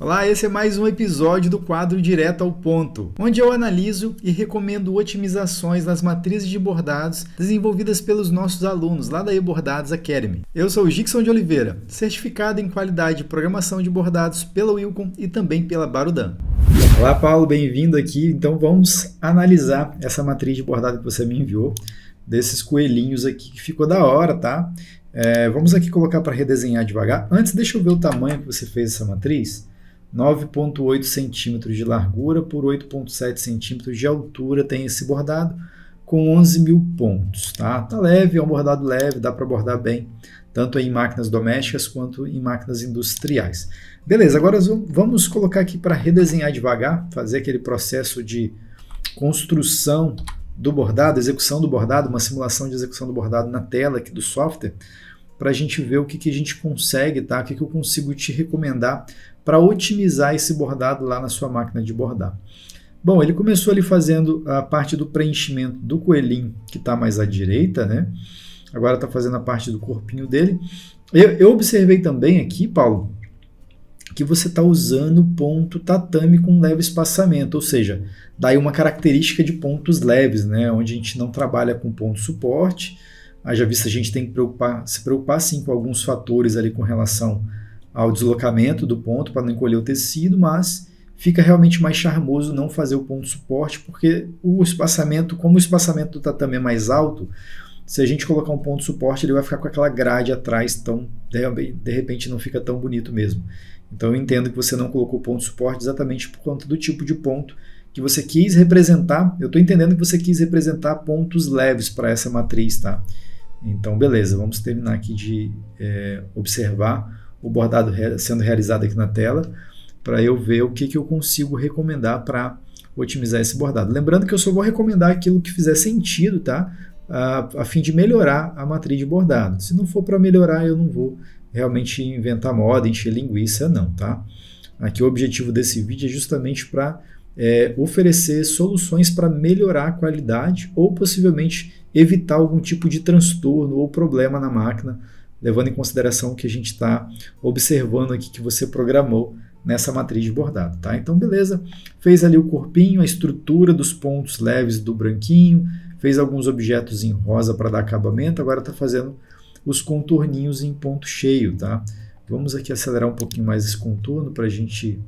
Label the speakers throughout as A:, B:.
A: Olá, esse é mais um episódio do quadro Direto ao Ponto, onde eu analiso e recomendo otimizações nas matrizes de bordados desenvolvidas pelos nossos alunos lá da eBordados Academy. Eu sou o Gixson de Oliveira, certificado em qualidade de programação de bordados pela Wilcom e também pela Barudan. Olá, Paulo, bem-vindo aqui. Então vamos analisar essa matriz de bordado que você me enviou, desses coelhinhos aqui, que ficou da hora, tá? Vamos aqui colocar para redesenhar devagar. Antes, deixa eu ver o tamanho que você fez essa matriz. 9,8 centímetros de largura por 8,7 centímetros de altura tem esse bordado com 11 mil pontos. Tá leve, é um bordado leve, dá para bordar bem, tanto em máquinas domésticas quanto em máquinas industriais. Beleza, agora vamos colocar aqui para redesenhar devagar, fazer aquele processo de construção do bordado, execução do bordado, uma simulação de execução do bordado na tela aqui do software, para a gente ver o que a gente consegue, tá? O que eu consigo te recomendar para otimizar esse bordado lá na sua máquina de bordar. Bom, ele começou ali fazendo a parte do preenchimento do coelhinho, que está mais à direita, né? Agora está fazendo a parte do corpinho dele. Eu observei também aqui, Paulo, que você está usando ponto tatame com leve espaçamento, ou seja, daí uma característica de pontos leves, né? Onde a gente não trabalha com ponto suporte. Haja vista, a gente tem que se preocupar sim com alguns fatores ali com relação ao deslocamento do ponto para não encolher o tecido, mas fica realmente mais charmoso não fazer o ponto suporte, porque o espaçamento, como o espaçamento do tatame é mais alto, se a gente colocar um ponto suporte, ele vai ficar com aquela grade atrás, então de repente não fica tão bonito mesmo. Então eu entendo que você não colocou ponto suporte exatamente por conta do tipo de ponto que você quis representar. Eu estou entendendo que você quis representar pontos leves para essa matriz, tá? Então beleza, vamos terminar aqui de observar o bordado sendo realizado aqui na tela, para eu ver o que eu consigo recomendar para otimizar esse bordado. Lembrando que eu só vou recomendar aquilo que fizer sentido, tá? A fim de melhorar a matriz de bordado. Se não for para melhorar, eu não vou realmente inventar moda, encher linguiça, não, tá? Aqui o objetivo desse vídeo é justamente para oferecer soluções para melhorar a qualidade ou possivelmente evitar algum tipo de transtorno ou problema na máquina, levando em consideração o que a gente está observando aqui que você programou nessa matriz de bordado, tá? Então, beleza, fez ali o corpinho, a estrutura dos pontos leves do branquinho, fez alguns objetos em rosa para dar acabamento, agora está fazendo os contorninhos em ponto cheio, tá? Vamos aqui acelerar um pouquinho mais esse contorno para a gente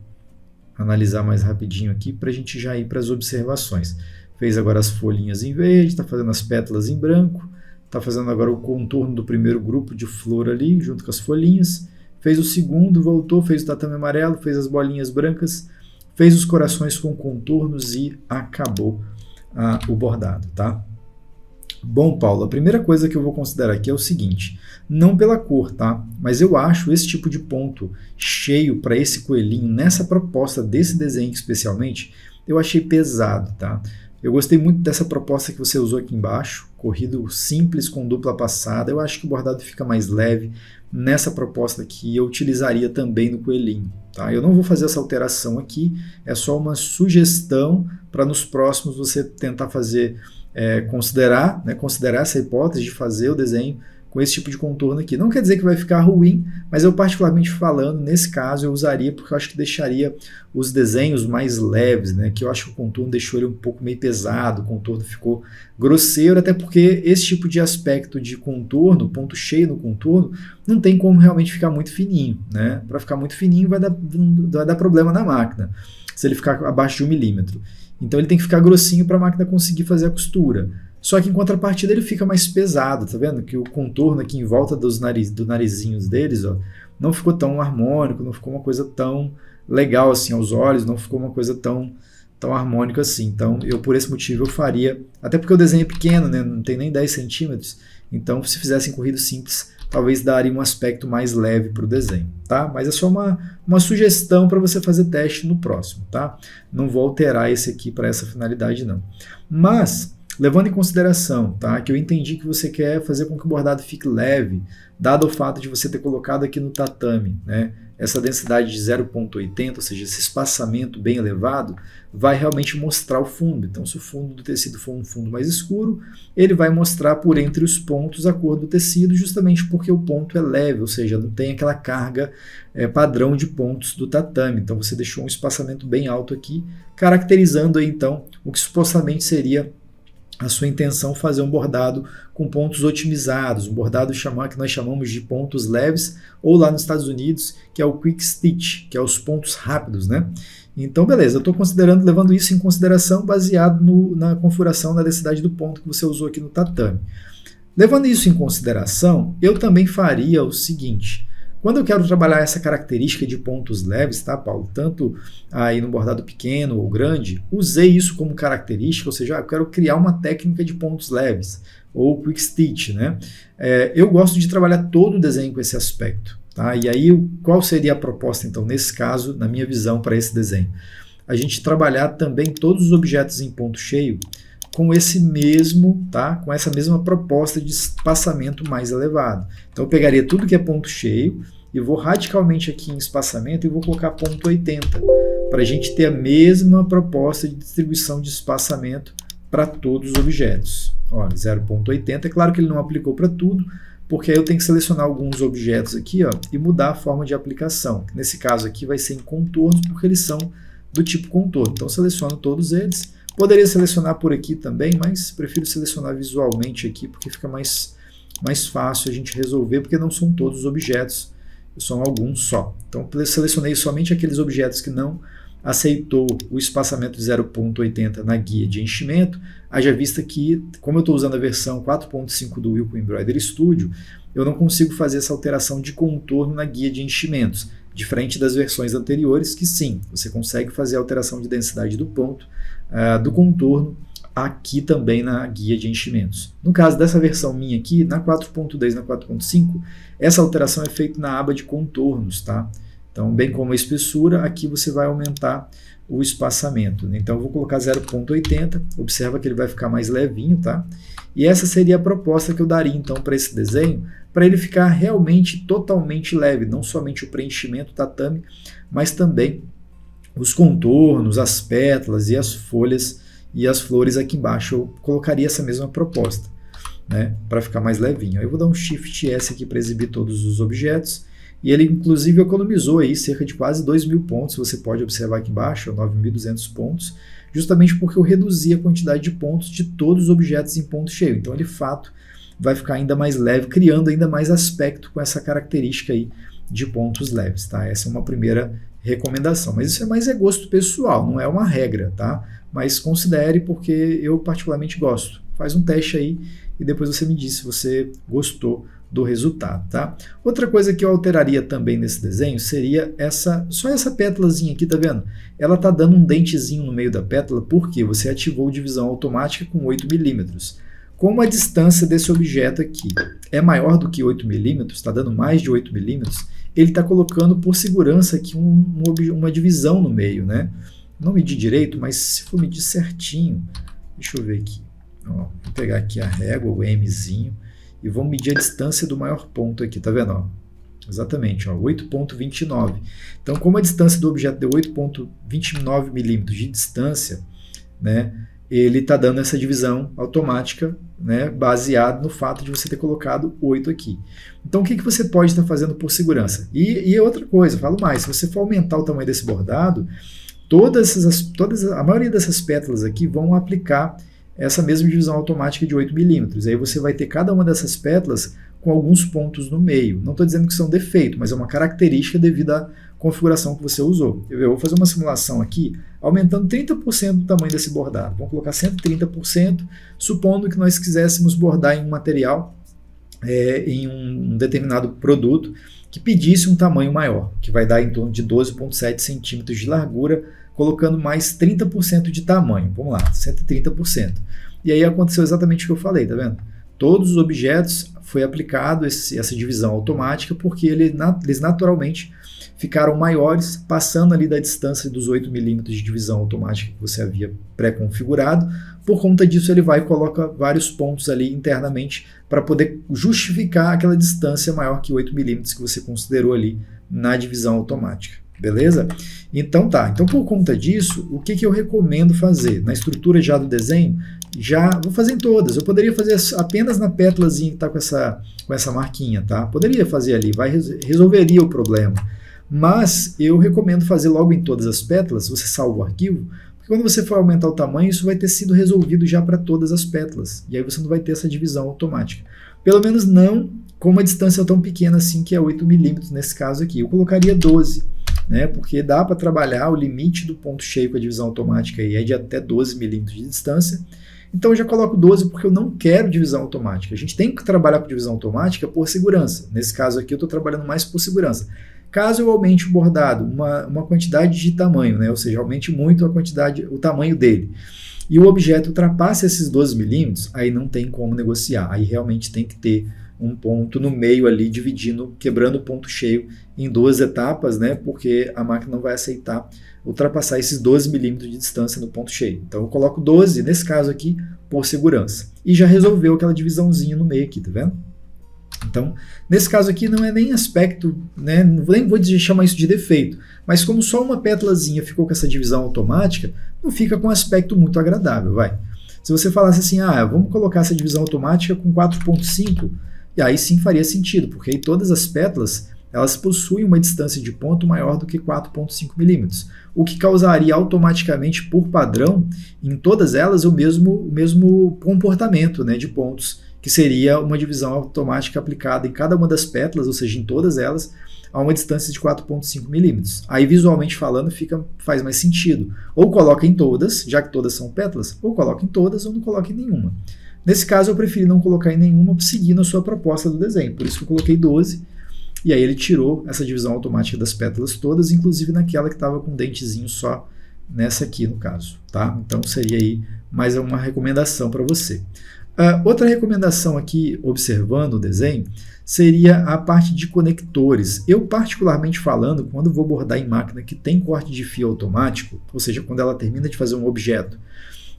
A: analisar mais rapidinho aqui, para a gente já ir para as observações. Fez agora as folhinhas em verde, está fazendo as pétalas em branco, está fazendo agora o contorno do primeiro grupo de flor ali, junto com as folhinhas. Fez o segundo, voltou, fez o tatame amarelo, fez as bolinhas brancas, fez os corações com contornos e acabou o bordado, tá? Bom, Paulo, a primeira coisa que eu vou considerar aqui é o seguinte, não pela cor, tá? Mas eu acho esse tipo de ponto cheio para esse coelhinho, nessa proposta desse desenho especialmente, eu achei pesado, tá? Eu gostei muito dessa proposta que você usou aqui embaixo, corrido simples com dupla passada. Eu acho que o bordado fica mais leve nessa proposta aqui. Eu utilizaria também no coelhinho, tá? Eu não vou fazer essa alteração aqui, é só uma sugestão para nos próximos você tentar fazer, considerar essa hipótese de fazer o desenho com esse tipo de contorno aqui. Não quer dizer que vai ficar ruim, mas eu particularmente falando, nesse caso eu usaria porque eu acho que deixaria os desenhos mais leves, né? Que eu acho que o contorno deixou ele um pouco meio pesado, o contorno ficou grosseiro, até porque esse tipo de aspecto de contorno, ponto cheio no contorno, não tem como realmente ficar muito fininho, né? Para ficar muito fininho vai dar problema na máquina, se ele ficar abaixo de 1 milímetro. Então ele tem que ficar grossinho para a máquina conseguir fazer a costura. Só que em contrapartida ele fica mais pesado, tá vendo? Que o contorno aqui em volta dos narizinhos deles, ó, não ficou tão harmônico, não ficou uma coisa tão legal assim aos olhos, não ficou uma coisa tão harmônica assim. Então eu por esse motivo eu faria, até porque o desenho é pequeno, né? Não tem nem 10 centímetros, então se fizessem corrido simples, talvez daria um aspecto mais leve para o desenho, tá? Mas é só uma sugestão para você fazer teste no próximo, tá? Não vou alterar esse aqui para essa finalidade não. Mas levando em consideração, tá, que eu entendi que você quer fazer com que o bordado fique leve, dado o fato de você ter colocado aqui no tatame, né, essa densidade de 0,80, ou seja, esse espaçamento bem elevado, vai realmente mostrar o fundo. Então, se o fundo do tecido for um fundo mais escuro, ele vai mostrar por entre os pontos a cor do tecido, justamente porque o ponto é leve, ou seja, não tem aquela carga padrão de pontos do tatame. Então, você deixou um espaçamento bem alto aqui, caracterizando aí, então, o que supostamente seria a sua intenção fazer um bordado com pontos otimizados, um bordado que nós chamamos de pontos leves, ou lá nos Estados Unidos, que é o quick stitch, que é os pontos rápidos, né? Então, beleza, eu estou levando isso em consideração baseado na configuração da densidade do ponto que você usou aqui no tatame. Levando isso em consideração, eu também faria o seguinte: quando eu quero trabalhar essa característica de pontos leves, tá, Paulo? Tanto aí no bordado pequeno ou grande, usei isso como característica, ou seja, eu quero criar uma técnica de pontos leves, ou quick stitch, né? Eu gosto de trabalhar todo o desenho com esse aspecto, tá? E aí, qual seria a proposta, então, nesse caso, na minha visão, para esse desenho? A gente trabalhar também todos os objetos em ponto cheio com esse mesmo, tá? Com essa mesma proposta de espaçamento mais elevado. Então eu pegaria tudo que é ponto cheio e vou radicalmente aqui em espaçamento e vou colocar ponto 80, para a gente ter a mesma proposta de distribuição de espaçamento para todos os objetos. Olha, 0,80, é claro que ele não aplicou para tudo, porque aí eu tenho que selecionar alguns objetos aqui, ó, e mudar a forma de aplicação. Nesse caso aqui vai ser em contornos, porque eles são do tipo contorno. Então seleciono todos eles. Poderia selecionar por aqui também, mas prefiro selecionar visualmente aqui, porque fica mais fácil a gente resolver, porque não são todos os objetos, são alguns só. Então, eu selecionei somente aqueles objetos que não aceitou o espaçamento de 0,80 na guia de enchimento, haja vista que, como eu estou usando a versão 4.5 do Wilco Embroidery Studio, eu não consigo fazer essa alteração de contorno na guia de enchimentos, diferente das versões anteriores, que sim, você consegue fazer a alteração de densidade do ponto, do contorno, aqui também na guia de enchimentos. No caso dessa versão minha aqui, na 4.10 e na 4.5, essa alteração é feita na aba de contornos, tá? Então, bem como a espessura, aqui você vai aumentar o espaçamento, né? Então, eu vou colocar 0,80, observa que ele vai ficar mais levinho, tá? E essa seria a proposta que eu daria, então, para esse desenho, para ele ficar realmente totalmente leve, não somente o preenchimento tatame, mas também os contornos, as pétalas e as folhas e as flores aqui embaixo. Eu colocaria essa mesma proposta, né, para ficar mais levinho. Aí eu vou dar um Shift S aqui para exibir todos os objetos. E ele, inclusive, economizou aí cerca de quase 2.000 pontos. Você pode observar aqui embaixo, 9.200 pontos, justamente porque eu reduzi a quantidade de pontos de todos os objetos em ponto cheio. Então, ele, de fato, vai ficar ainda mais leve, criando ainda mais aspecto com essa característica aí de pontos leves, tá? Essa é uma primeira recomendação, mas isso é mais gosto pessoal, não é uma regra, tá? Mas considere, porque eu particularmente gosto. Faz um teste aí e depois você me diz se você gostou do resultado, tá? Outra coisa que eu alteraria também nesse desenho seria só essa pétalazinha aqui, tá vendo? Ela tá dando um dentezinho no meio da pétala porque você ativou divisão automática com 8 milímetros. Como a distância desse objeto aqui é maior do que 8 milímetros, está dando mais de 8 milímetros, ele está colocando por segurança aqui uma divisão no meio, né? Não medi direito, mas se for medir certinho, deixa eu ver aqui. Ó, vou pegar aqui a régua, o Mzinho, e vamos medir a distância do maior ponto aqui, tá vendo? Ó, exatamente, 8,29. Então, como a distância do objeto deu 8,29 milímetros de distância, né? Ele está dando essa divisão automática, né, baseado no fato de você ter colocado 8 aqui. Então, o que você pode estar fazendo por segurança? E outra coisa, falo mais, se você for aumentar o tamanho desse bordado, a maioria dessas pétalas aqui vão aplicar essa mesma divisão automática de 8 milímetros. Aí você vai ter cada uma dessas pétalas com alguns pontos no meio. Não estou dizendo que são defeito, mas é uma característica devido à configuração que você usou. Eu vou fazer uma simulação aqui, aumentando 30% do tamanho desse bordado. Vamos colocar 130%, supondo que nós quiséssemos bordar em um material, em um determinado produto, que pedisse um tamanho maior, que vai dar em torno de 12,7 centímetros de largura, colocando mais 30% de tamanho. Vamos lá, 130%. E aí aconteceu exatamente o que eu falei, tá vendo? todos os objetos foi aplicado essa divisão automática porque eles naturalmente ficaram maiores, passando ali da distância dos 8 milímetros de divisão automática que você havia pré-configurado. Por conta disso, ele vai e coloca vários pontos ali internamente para poder justificar aquela distância maior que 8 milímetros que você considerou ali na divisão automática. Beleza? Então tá. Então, por conta disso, o que eu recomendo fazer? Na estrutura já do desenho, já vou fazer em todas. Eu poderia fazer apenas na pétalazinha que está com essa marquinha, tá? Poderia fazer ali, resolveria o problema. Mas eu recomendo fazer logo em todas as pétalas, você salva o arquivo, porque quando você for aumentar o tamanho, isso vai ter sido resolvido já para todas as pétalas. E aí você não vai ter essa divisão automática. Pelo menos não com uma distância tão pequena assim, que é 8 milímetros nesse caso aqui. Eu colocaria 12, né? Porque dá para trabalhar o limite do ponto cheio com a divisão automática aí, é de até 12 milímetros de distância. Então eu já coloco 12 porque eu não quero divisão automática. A gente tem que trabalhar com divisão automática por segurança. Nesse caso aqui eu estou trabalhando mais por segurança. Caso eu aumente o bordado uma quantidade de tamanho, né? Ou seja, aumente muito o tamanho dele, e o objeto ultrapasse esses 12 milímetros, aí não tem como negociar. Aí realmente tem que ter um ponto no meio ali, quebrando o ponto cheio em 2 etapas, né? Porque a máquina não vai aceitar ultrapassar esses 12 milímetros de distância no ponto cheio. Então eu coloco 12, nesse caso aqui, por segurança. E já resolveu aquela divisãozinha no meio aqui, tá vendo? Então, nesse caso aqui não é nem aspecto, né, nem vou chamar isso de defeito, mas como só uma pétalazinha ficou com essa divisão automática, não fica com um aspecto muito agradável, vai. Se você falasse assim, vamos colocar essa divisão automática com 4.5, e aí sim faria sentido, porque aí todas as pétalas, elas possuem uma distância de ponto maior do que 4.5 milímetros, o que causaria automaticamente, por padrão, em todas elas o mesmo comportamento, né, de pontos, que seria uma divisão automática aplicada em cada uma das pétalas, ou seja, em todas elas, a uma distância de 4.5 milímetros. Aí, visualmente falando, faz mais sentido. Ou coloca em todas, já que todas são pétalas, ou coloca em todas ou não coloca em nenhuma. Nesse caso, eu preferi não colocar em nenhuma, seguindo a sua proposta do desenho. Por isso que eu coloquei 12, e aí ele tirou essa divisão automática das pétalas todas, inclusive naquela que estava com um dentezinho só, nessa aqui no caso. Tá? Então, seria aí mais uma recomendação para você. Outra recomendação aqui, observando o desenho, seria a parte de conectores. Eu, particularmente falando, quando vou bordar em máquina que tem corte de fio automático, ou seja, quando ela termina de fazer um objeto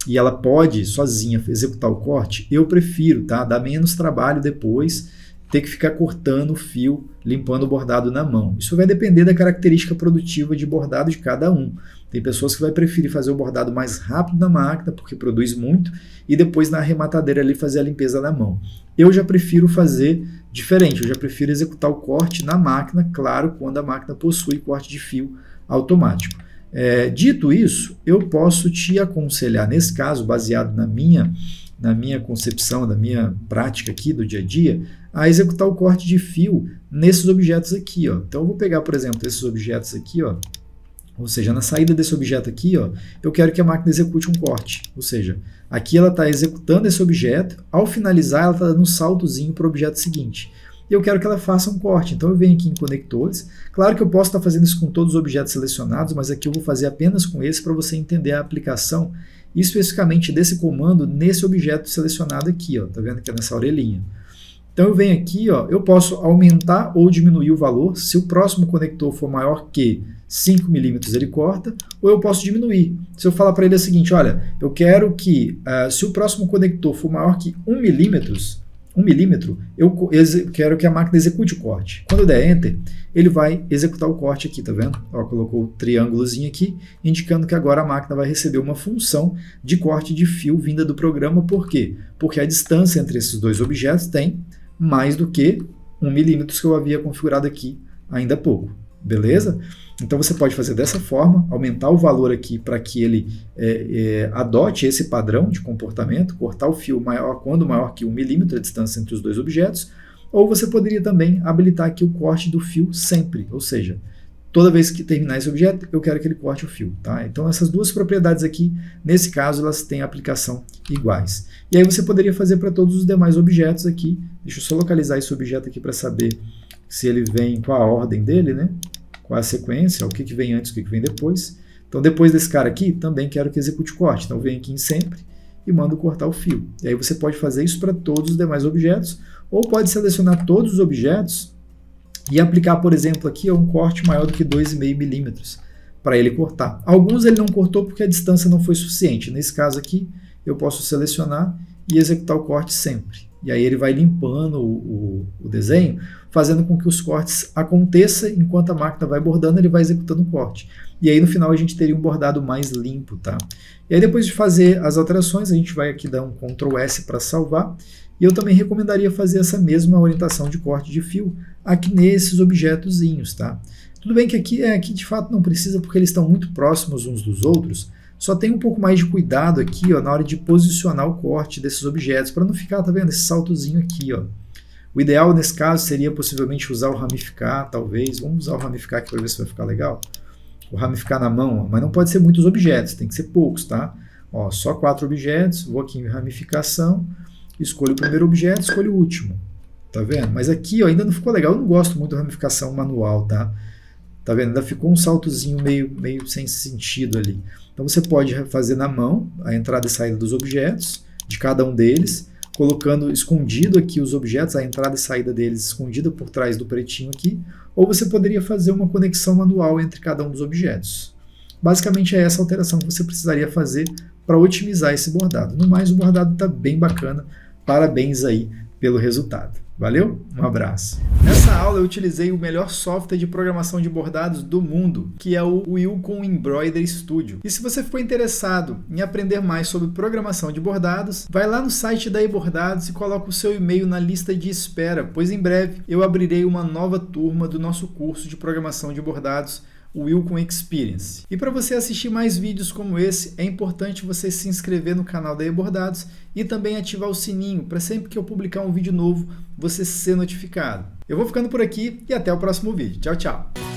A: e ela pode sozinha executar o corte, eu prefiro, tá? Dar menos trabalho depois, ter que ficar cortando o fio, limpando o bordado na mão. Isso vai depender da característica produtiva de bordado de cada um. Tem pessoas que vai preferir fazer o bordado mais rápido na máquina, porque produz muito, e depois na arrematadeira ali fazer a limpeza na mão. Eu já prefiro fazer diferente, eu já prefiro executar o corte na máquina, claro, quando a máquina possui corte de fio automático. Dito isso, eu posso te aconselhar, nesse caso, baseado na minha concepção, na minha prática aqui do dia a dia, a executar o corte de fio nesses objetos aqui. Ó. Então eu vou pegar, por exemplo, esses objetos aqui, ó, ou seja, na saída desse objeto aqui, ó, eu quero que a máquina execute um corte. Ou seja, aqui ela está executando esse objeto, ao finalizar ela está dando um saltozinho para o objeto seguinte. E eu quero que ela faça um corte. Então eu venho aqui em conectores. Claro que eu posso estar fazendo isso com todos os objetos selecionados, mas aqui eu vou fazer apenas com esse para você entender a aplicação especificamente desse comando nesse objeto selecionado aqui. Ó, tá vendo que é nessa orelhinha. Então eu venho aqui, ó, eu posso aumentar ou diminuir o valor. Se o próximo conector for maior que 5 milímetros, ele corta, ou eu posso diminuir. Se eu falar para ele o seguinte, olha, eu quero que, se o próximo conector for maior que 1 milímetro, eu quero que a máquina execute o corte. Quando eu der Enter, ele vai executar o corte aqui, tá vendo? Ó, colocou o triângulozinho aqui, indicando que agora a máquina vai receber uma função de corte de fio vinda do programa. Por quê? Porque a distância entre esses dois objetos tem mais do que 1 milímetro que eu havia configurado aqui ainda há pouco. Beleza? Então você pode fazer dessa forma, aumentar o valor aqui para que ele adote esse padrão de comportamento, cortar o fio quando maior que 1 milímetro a distância entre os dois objetos, ou você poderia também habilitar aqui o corte do fio sempre, ou seja, toda vez que terminar esse objeto, eu quero que ele corte o fio. Tá? Então essas duas propriedades aqui, nesse caso, elas têm aplicação iguais. E aí você poderia fazer para todos os demais objetos aqui. Deixa eu só localizar esse objeto aqui para saber se ele vem com a ordem dele, né? Qual a sequência, o que vem antes, o que vem depois. Então depois desse cara aqui, também quero que execute o corte. Então eu venho aqui em sempre e mando cortar o fio. E aí você pode fazer isso para todos os demais objetos, ou pode selecionar todos os objetos e aplicar, por exemplo, aqui um corte maior do que 2,5 milímetros para ele cortar. Alguns ele não cortou porque a distância não foi suficiente. Nesse caso aqui, eu posso selecionar e executar o corte sempre. E aí ele vai limpando o desenho, fazendo com que os cortes aconteçam enquanto a máquina vai bordando, ele vai executando o corte. E aí no final a gente teria um bordado mais limpo, tá? E aí depois de fazer as alterações, a gente vai aqui dar um Ctrl S para salvar. E eu também recomendaria fazer essa mesma orientação de corte de fio aqui nesses objetozinhos, tá? Tudo bem que aqui de fato não precisa porque eles estão muito próximos uns dos outros, só tem um pouco mais de cuidado aqui, ó, na hora de posicionar o corte desses objetos, para não ficar, tá vendo, esse saltozinho aqui, ó. O ideal nesse caso seria possivelmente usar o ramificar, talvez. Vamos usar o ramificar aqui para ver se vai ficar legal. O ramificar na mão, ó, mas não pode ser muitos objetos, tem que ser poucos, tá? Ó, só 4 objetos, vou aqui em ramificação, escolho o primeiro objeto, escolho o último. Tá vendo? Mas aqui ó, ainda não ficou legal, eu não gosto muito da ramificação manual, tá? Tá vendo? Ainda ficou um saltozinho meio sem sentido ali. Então você pode fazer na mão a entrada e saída dos objetos, de cada um deles, colocando escondido aqui os objetos, a entrada e saída deles escondida por trás do pretinho aqui, ou você poderia fazer uma conexão manual entre cada um dos objetos. Basicamente é essa alteração que você precisaria fazer para otimizar esse bordado. No mais, o bordado está bem bacana, parabéns aí pelo resultado. Valeu? Um abraço. Nessa aula eu utilizei o melhor software de programação de bordados do mundo, que é o Wilcon Embroidery Studio. E se você ficou interessado em aprender mais sobre programação de bordados, vai lá no site da eBordados e coloca o seu e-mail na lista de espera, pois em breve eu abrirei uma nova turma do nosso curso de programação de bordados, o Wilcon Experience. E para você assistir mais vídeos como esse, é importante você se inscrever no canal da eBordados e também ativar o sininho para sempre que eu publicar um vídeo novo, você ser notificado. Eu vou ficando por aqui e até o próximo vídeo. Tchau, tchau!